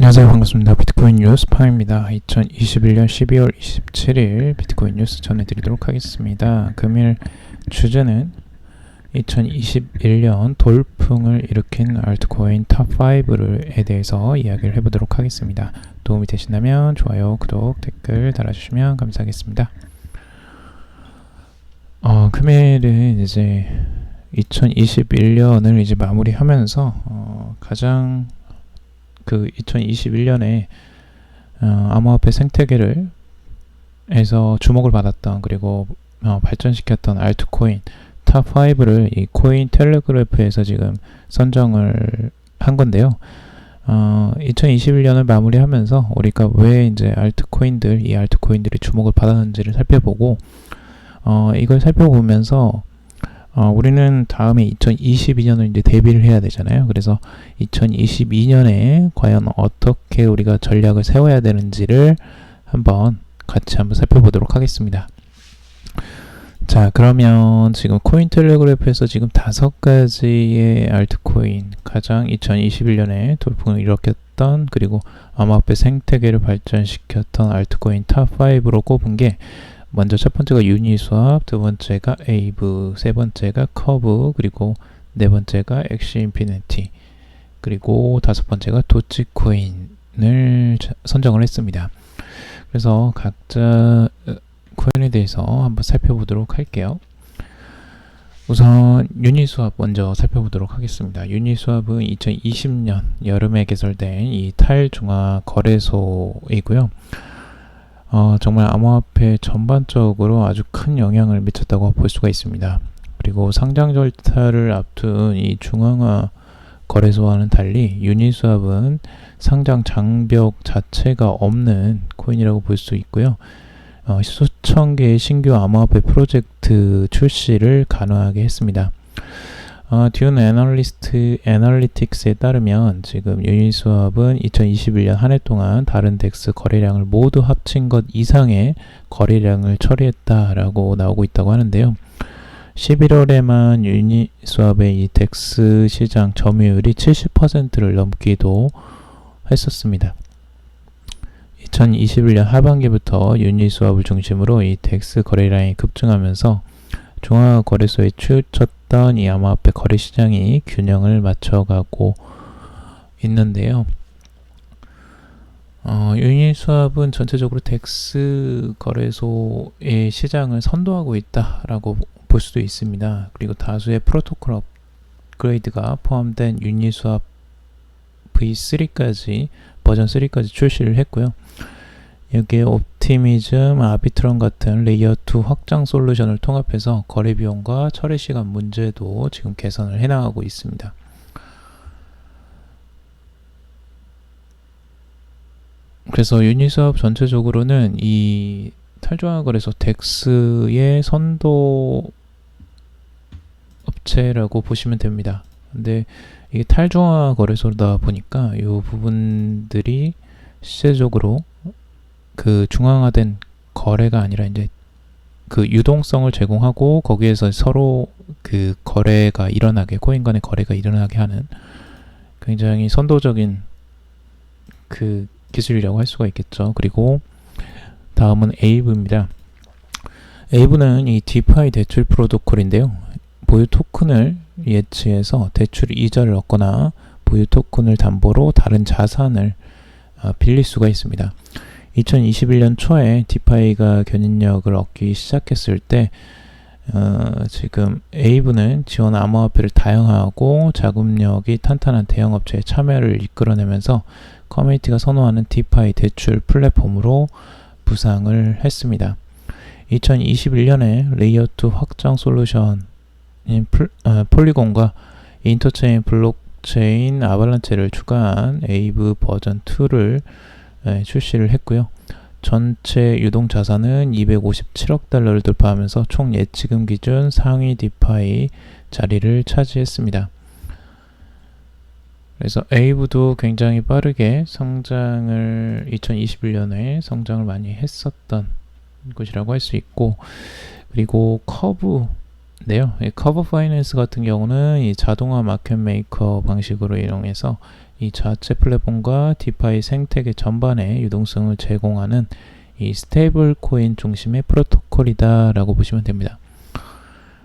안녕하세요. 반갑습니다. 비트코인 뉴스 팡입니다. 2021년 12월 27일 비트코인 뉴스 전해드리도록 하겠습니다. 금일 주제는 2021년 돌풍을 일으킨 알트코인 탑5에 대해서 이야기를 해보도록 하겠습니다. 도움이 되신다면 좋아요, 구독, 댓글 달아주시면 감사하겠습니다. 금일은 이제 2021년을 이제 마무리하면서 가장 2021년에 암호화폐 생태계를 에서 주목을 받았던, 그리고 발전시켰던 알트코인 탑5를 이 코인 텔레그래프에서 지금 선정을 한 건데요. 2021년을 마무리하면서 우리가 왜 이제 이 알트코인들이 주목을 받았는지를 살펴보고, 이걸 살펴보면서 우리는 다음에 2022년을 이제 대비를 해야 되잖아요. 그래서 2022년에 과연 어떻게 우리가 전략을 세워야 되는지를 같이 한번 살펴보도록 하겠습니다. 자, 그러면 지금 코인텔레그래프에서 지금 5가지의 알트코인, 가장 2021년에 돌풍을 일으켰던, 그리고 암호화폐 생태계를 발전시켰던 알트코인 탑5로 꼽은 게, 먼저 첫 번째가 유니스왑, 두 번째가 에이브, 세 번째가 커브, 그리고 네 번째가 엑시 인피니티, 그리고 다섯 번째가 도치코인을 선정을 했습니다. 그래서 각자 코인에 대해서 한번 살펴보도록 할게요. 우선 유니스왑 먼저 살펴보도록 하겠습니다. 유니스왑은 2020년 여름에 개설된 이 탈중앙 거래소이고요. 정말 암호화폐 전반적으로 아주 큰 영향을 미쳤다고 볼 수가 있습니다. 그리고 상장 절차를 앞둔 이 중앙화 거래소와는 달리 유니스왑은 상장 장벽 자체가 없는 코인이라고 볼 수 있고요. 수천 개의 신규 암호화폐 프로젝트 출시를 가능하게 했습니다. 듀 애널리틱스에 따르면 지금 유니스왑은 2021년 한 해 동안 다른 덱스 거래량을 모두 합친 것 이상의 거래량을 처리했다라고 나오고 있다고 하는데요. 11월에만 유니스왑의 이 덱스 시장 점유율이 70%를 넘기도 했었습니다. 2021년 하반기부터 유니스왑을 중심으로 이 덱스 거래량이 급증하면서 중앙화 거래소에 치우쳤던 이 암호화폐 거래 시장이 균형을 맞춰가고 있는데요. 유니스왑은 전체적으로 덱스 거래소의 시장을 선도하고 있다라고 볼 수도 있습니다. 그리고 다수의 프로토콜 업그레이드가 포함된 유니스왑 V3까지 버전 3까지 출시를 했고요. 여기에 옵티미즘, 아비트럼 같은 레이어 2 확장 솔루션을 통합해서 거래 비용과 처리 시간 문제도 지금 개선을 해나가고 있습니다. 그래서 유니스왑 전체적으로는 이 탈중앙 거래소 덱스의 선도 업체라고 보시면 됩니다. 근데 이게 탈중앙 거래소다 보니까 이 부분들이 실제적으로 그 중앙화된 거래가 아니라 이제 그 유동성을 제공하고 거기에서 서로 그 거래가 일어나게, 코인 간의 거래가 일어나게 하는 굉장히 선도적인 그 기술이라고 할 수가 있겠죠. 그리고 다음은 에이브입니다. 에이브는 이 디파이 대출 프로토콜인데요. 보유 토큰을 예치해서 대출 이자를 얻거나 보유 토큰을 담보로 다른 자산을 빌릴 수가 있습니다. 2021년 초에 디파이가 견인력을 얻기 시작했을 때 지금 에이브는 지원 암호화폐를 다양하고 자금력이 탄탄한 대형업체의 참여를 이끌어내면서 커뮤니티가 선호하는 디파이 대출 플랫폼으로 부상을 했습니다. 2021년에 레이어 2 확장 솔루션인 폴리곤과 인터체인 블록체인 아발란체를 추가한 에이브 버전 2를 출시를 했고요. 전체 유동 자산은 257억 달러를 돌파하면서 총 예치금 기준 상위 디파이 자리를 차지했습니다. 그래서 에이브도 굉장히 빠르게 2021년에 성장을 많이 했었던 곳이라고 할 수 있고, 그리고 커브인데요. 이 커브 파이낸스 같은 경우는 이 자동화 마켓 메이커 방식으로 이용해서 이 자체 플랫폼과 디파이 생태계 전반의 유동성을 제공하는 이 스테이블 코인 중심의 프로토콜이다 라고 보시면 됩니다.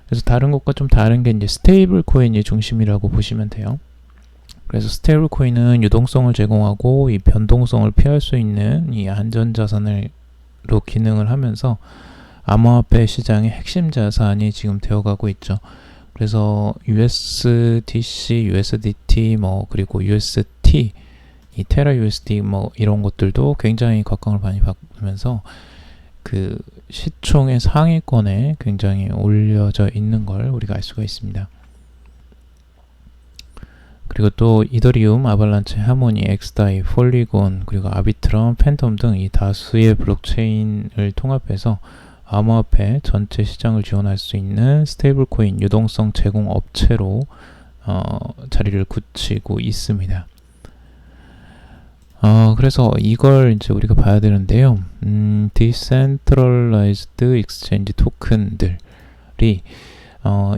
그래서 다른 것과 좀 다른 게 이제 스테이블 코인이 중심이라고 보시면 돼요. 그래서 스테이블 코인은 유동성을 제공하고 이 변동성을 피할 수 있는 이 안전자산으로 기능을 하면서 암호화폐 시장의 핵심 자산이 지금 되어가고 있죠. 그래서 USDC, USDT, 그리고 UST, 이 테라 USD 이런 것들도 굉장히 각광을 많이 받으면서 그 시총의 상위권에 굉장히 올려져 있는 걸 우리가 알 수가 있습니다. 그리고 또 이더리움, 아발란체, 하모니, 엑스다이, 폴리곤, 그리고 아비트럼, 팬텀 등 이 다수의 블록체인을 통합해서 암호화폐 전체 시장을 지원할 수 있는 스테이블 코인 유동성 제공 업체로 자리를 굳히고 있습니다. 그래서 이걸 이제 우리가 봐야 되는데요. Decentralized Exchange 토큰들이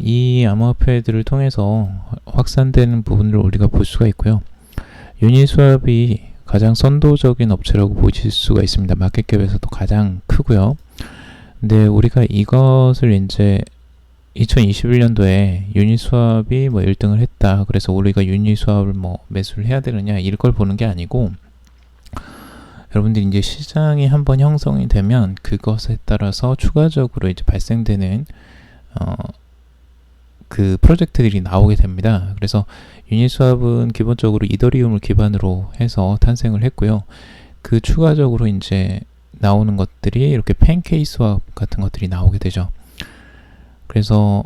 이 암호화폐들을 통해서 확산되는 부분을 우리가 볼 수가 있고요. 유니스왑이 가장 선도적인 업체라고 보실 수가 있습니다. 마켓캡에서도 가장 크고요. 근데 우리가 이것을 이제 2021년도에 유니스왑이 1등을 했다. 그래서 우리가 유니스왑을 매수를 해야 되느냐 이걸 보는 게 아니고, 여러분들이 이제 시장이 한번 형성이 되면 그것에 따라서 추가적으로 이제 발생되는 그 프로젝트들이 나오게 됩니다. 그래서 유니스왑은 기본적으로 이더리움을 기반으로 해서 탄생을 했고요. 그 추가적으로 이제 나오는 것들이 이렇게 팬케이크 스왑 같은 것들이 나오게 되죠. 그래서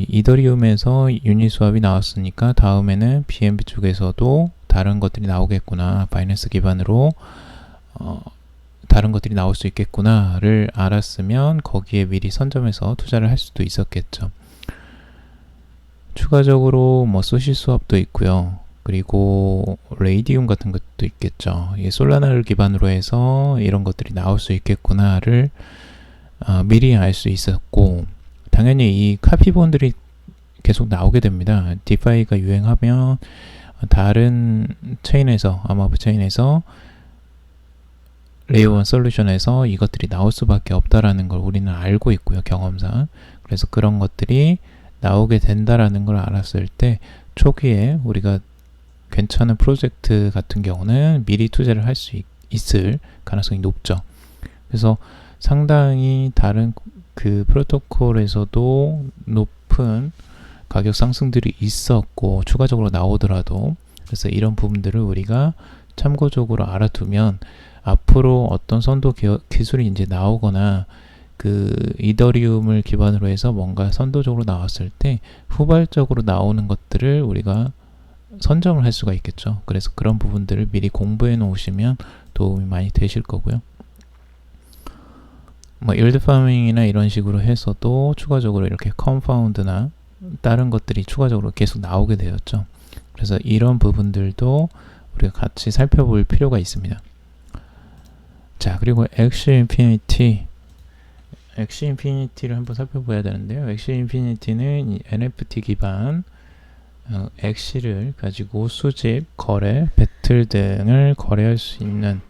이더리움에서 유니스왑이 나왔으니까 다음에는 BNB 쪽에서도 다른 것들이 나오겠구나, 바이낸스 기반으로 다른 것들이 나올 수 있겠구나를 알았으면 거기에 미리 선점해서 투자를 할 수도 있었겠죠. 추가적으로 소시 스왑도 있고요. 그리고 레이디움 같은 것도 있겠죠. 솔라나를 기반으로 해서 이런 것들이 나올 수 있겠구나를 미리 알 수 있었고, 당연히 이 카피본들이 계속 나오게 됩니다. 디파이가 유행하면 다른 체인에서, 암호화폐 체인에서 레이어 1 솔루션에서 이것들이 나올 수밖에 없다라는 걸 우리는 알고 있고요, 경험상. 그래서 그런 것들이 나오게 된다라는 걸 알았을 때 초기에 우리가 괜찮은 프로젝트 같은 경우는 미리 투자를 할 수 있을 가능성이 높죠. 그래서 상당히 다른 그 프로토콜에서도 높은 가격 상승들이 있었고 추가적으로 나오더라도, 그래서 이런 부분들을 우리가 참고적으로 알아두면 앞으로 어떤 선도 기술이 이제 나오거나 그 이더리움을 기반으로 해서 뭔가 선도적으로 나왔을 때 후발적으로 나오는 것들을 우리가 선점을 할 수가 있겠죠. 그래서 그런 부분들을 미리 공부해 놓으시면 도움이 많이 되실 거고요. 일드 파밍이나 이런 식으로 해서도 추가적으로 이렇게 컴파운드나 다른 것들이 추가적으로 계속 나오게 되었죠. 그래서 이런 부분들도 우리가 같이 살펴볼 필요가 있습니다. 자, 그리고 엑시 인피니티를 한번 살펴봐야 되는데요. 엑시 인피니티는 NFT 기반 엑시를 가지고 수집, 거래, 배틀 등을 거래할 수 있는,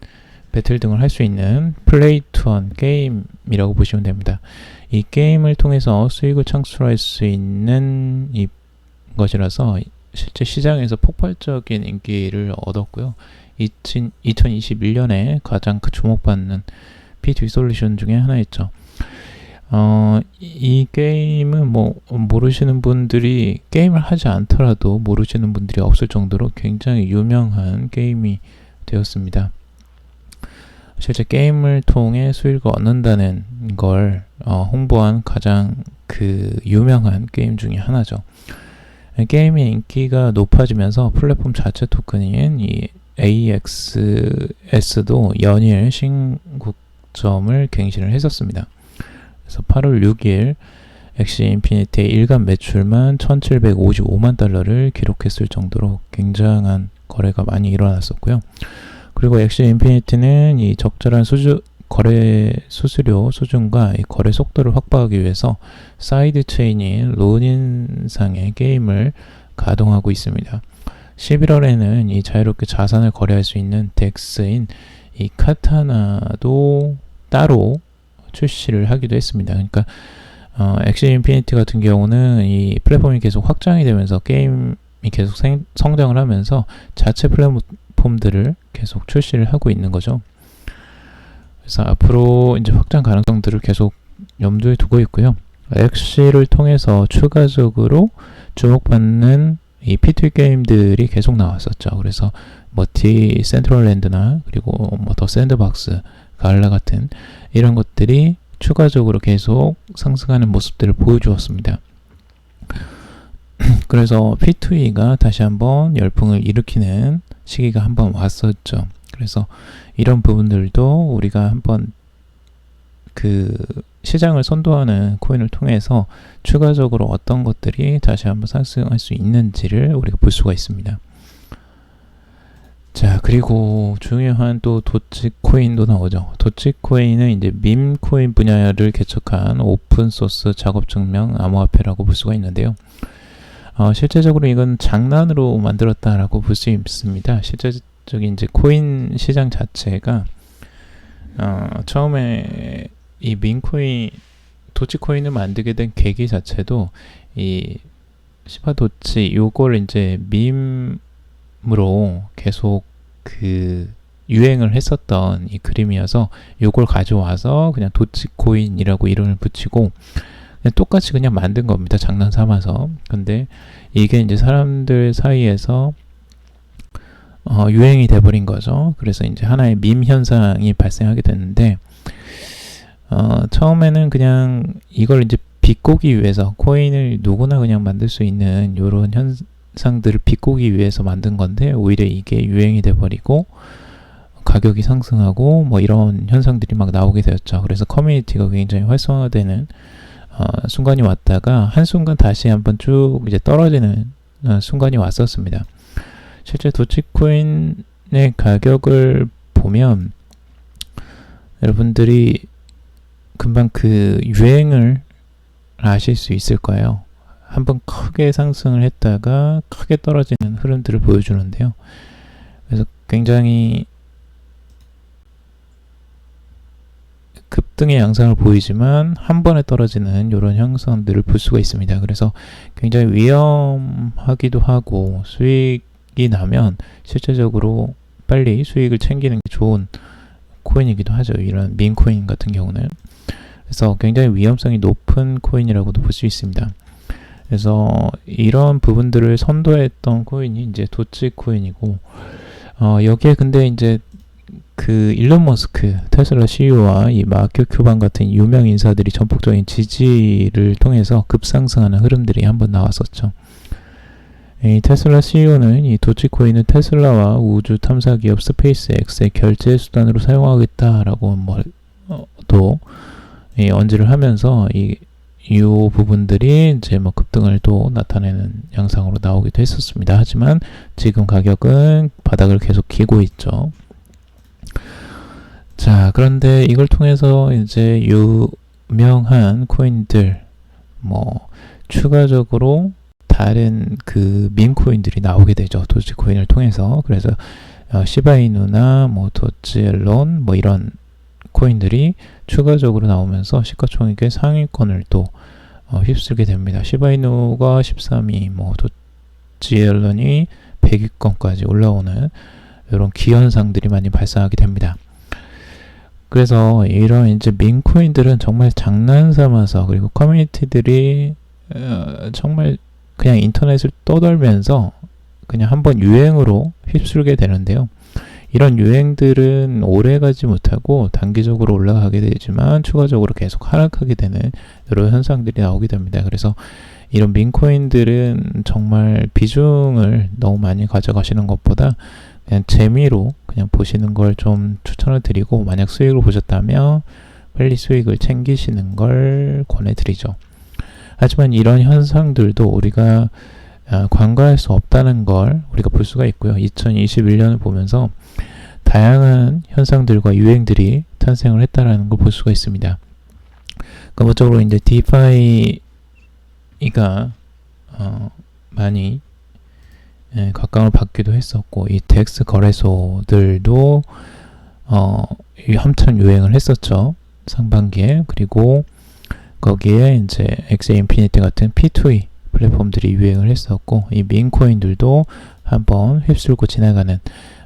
배틀 등을 할 수 있는 플레이 투 원 게임이라고 보시면 됩니다. 이 게임을 통해서 수익을 창출할 수 있는 것이라서 실제 시장에서 폭발적인 인기를 얻었고요. 2021년에 가장 주목받는 P2E 솔루션 중에 하나였죠. 이 게임은 모르시는 분들이, 게임을 하지 않더라도 모르시는 분들이 없을 정도로 굉장히 유명한 게임이 되었습니다. 실제 게임을 통해 수익을 얻는다는 걸 홍보한 가장 유명한 게임 중에 하나죠. 게임의 인기가 높아지면서 플랫폼 자체 토큰인 이 AXS도 연일 신고점을 갱신을 했었습니다. 그래서 8월 6일 엑시 인피니티의 일간 매출만 1755만 달러를 기록했을 정도로 굉장한 거래가 많이 일어났었고요. 그리고 엑시 인피니티는 이 적절한 거래 수수료 수준과 이 거래 속도를 확보하기 위해서 사이드 체인인 로닌상의 게임을 가동하고 있습니다. 11월에는 이 자유롭게 자산을 거래할 수 있는 덱스인 이 카타나도 따로 출시를 하기도 했습니다. 그러니까 엑시 인피니티 같은 경우는 이 플랫폼이 계속 확장이 되면서 게임이 계속 성장을 하면서 자체 플랫폼들을 계속 출시를 하고 있는 거죠. 그래서 앞으로 이제 확장 가능성들을 계속 염두에 두고 있고요. 엑시를 통해서 추가적으로 주목받는 이 P2E 게임들이 계속 나왔었죠. 그래서 머티 센트럴랜드나 그리고 뭐 더 샌드박스, 가을라 같은 이런 것들이 추가적으로 계속 상승하는 모습들을 보여주었습니다. 그래서 P2E가 다시 한번 열풍을 일으키는 시기가 한번 왔었죠. 그래서 이런 부분들도 우리가 한번 그 시장을 선도하는 코인을 통해서 추가적으로 어떤 것들이 다시 한번 상승할 수 있는지를 우리가 볼 수가 있습니다. 자, 그리고 중요한 또 도치코인도 나오죠. 도치코인은 이제 밈코인 분야를 개척한 오픈소스 작업 증명 암호화폐라고 볼 수가 있는데요. 실제적으로 이건 장난으로 만들었다라고 볼 수 있습니다. 실제적인 이제 코인 시장 자체가 처음에 이 밈코인, 도치코인을 만들게 된 계기 자체도 이 시바도치 요걸 이제 밈으로 계속 그 유행을 했었던 이 그림이어서 요걸 가져와서 그냥 도치코인이라고 이름을 붙이고 그냥 똑같이 그냥 만든 겁니다. 장난 삼아서. 근데 이게 이제 사람들 사이에서 유행이 돼버린 거죠. 그래서 이제 하나의 밈 현상이 발생하게 됐는데 처음에는 그냥 이걸 이제 비꼬기 위해서 코인을 누구나 그냥 만들 수 있는 이런 현상들을 비꼬기 위해서 만든 건데 오히려 이게 유행이 돼버리고 가격이 상승하고 뭐 이런 현상들이 막 나오게 되었죠. 그래서 커뮤니티가 굉장히 활성화되는 순간이 왔다가 한순간 다시 한번 쭉 이제 떨어지는 순간이 왔었습니다. 실제 도치코인의 가격을 보면 여러분들이 금방 그 유행을 아실 수 있을 거예요. 한번 크게 상승을 했다가 크게 떨어지는 흐름들을 보여주는데요. 그래서 굉장히 급등의 양상을 보이지만 한 번에 떨어지는 이런 형상들을 볼 수가 있습니다. 그래서 굉장히 위험하기도 하고 수익이 나면 실제적으로 빨리 수익을 챙기는 게 좋은 코인이기도 하죠. 이런 밈코인 같은 경우는. 그래서 굉장히 위험성이 높은 코인이라고도 볼 수 있습니다. 그래서 이런 부분들을 선도했던 코인이 이제 도치코인이고 여기에 근데 이제 그 일론 머스크 테슬라 CEO와 이 마크 큐반 같은 유명 인사들이 전폭적인 지지를 통해서 급상승하는 흐름들이 한번 나왔었죠. 이 테슬라 CEO는 이 도치코인을 테슬라와 우주 탐사 기업 스페이스X의 결제 수단으로 사용하겠다라고 또 언지를 하면서 이 부분들이 이제 뭐 급등을 또 나타내는 양상으로 나오기도 했었습니다. 하지만 지금 가격은 바닥을 계속 기고 있죠. 자, 그런데 이걸 통해서 이제 유명한 코인들 뭐 추가적으로 다른 그 밈코인들이 나오게 되죠. 도치코인을 통해서. 그래서 시바이누나 뭐 도치엘론 뭐 이런 코인들이 추가적으로 나오면서 시가총액의 상위권을 또 휩쓸게 됩니다. 시바이누가 13위, 뭐 도치엘론이 100위권까지 올라오는 이런 기현상들이 많이 발생하게 됩니다. 그래서 이런 이제 밈코인들은 정말 장난 삼아서 그리고 커뮤니티들이 정말 그냥 인터넷을 떠돌면서 그냥 한번 유행으로 휩쓸게 되는데요. 이런 유행들은 오래가지 못하고 단기적으로 올라가게 되지만 추가적으로 계속 하락하게 되는 이런 현상들이 나오게 됩니다. 그래서 이런 밈코인들은 정말 비중을 너무 많이 가져가시는 것보다 그냥 재미로 그냥 보시는 걸 좀 추천을 드리고 만약 수익을 보셨다면 빨리 수익을 챙기시는 걸 권해드리죠. 하지만 이런 현상들도 우리가 간과할 수 없다는 걸 우리가 볼 수가 있고요. 2021년을 보면서 다양한 현상들과 유행들이 탄생을 했다는 걸 볼 수가 있습니다. 근본적으로 이제 디파이가 많이 각광을 받기도 했었고, 이 덱스 거래소들도 한참 유행을 했었죠. 상반기에. 그리고 거기에 이제 엑세이 인피니티 같은 P2E 플랫폼들이 유행을 했었고, 이 민코인들도 한번 휩쓸고 지나가는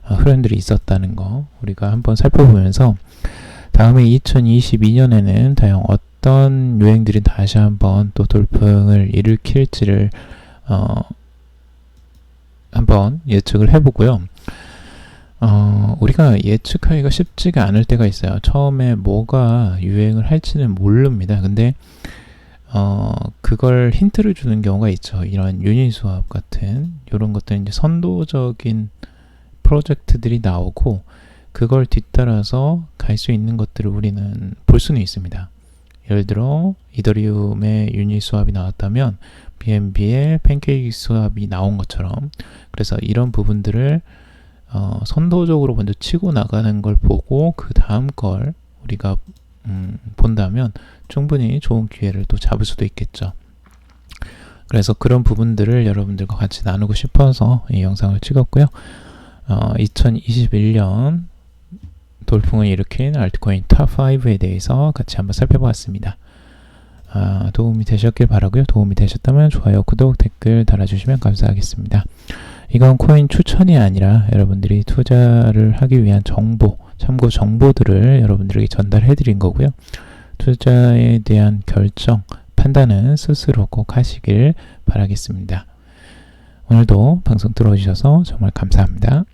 흐름들이 있었다는 거 우리가 한번 살펴보면서, 다음에 2022년에는 과연 어떤 유행들이 다시 한번 또 돌풍을 일으킬지를 한번 예측을 해보고요. 우리가 예측하기가 쉽지가 않을 때가 있어요. 처음에 뭐가 유행을 할지는 모릅니다. 근데 그걸 힌트를 주는 경우가 있죠. 이런 유니스왑 같은 이런 것들은 이제 선도적인 프로젝트들이 나오고, 그걸 뒤따라서 갈 수 있는 것들을 우리는 볼 수는 있습니다. 예를 들어 이더리움의 유니스왑이 나왔다면 BNB의 팬케이크 스왑이 나온 것처럼, 그래서 이런 부분들을 선도적으로 먼저 치고 나가는 걸 보고 그 다음 걸 우리가 본다면 충분히 좋은 기회를 또 잡을 수도 있겠죠. 그래서 그런 부분들을 여러분들과 같이 나누고 싶어서 이 영상을 찍었고요. 2021년 돌풍을 일으킨 알트코인 탑5에 대해서 같이 한번 살펴보았습니다. 도움이 되셨길 바라고요. 도움이 되셨다면 좋아요, 구독, 댓글 달아주시면 감사하겠습니다. 이건 코인 추천이 아니라 여러분들이 투자를 하기 위한 정보, 참고 정보들을 여러분들에게 전달해 드린 거고요. 투자에 대한 결정, 판단은 스스로 꼭 하시길 바라겠습니다. 오늘도 방송 들어주셔서 정말 감사합니다.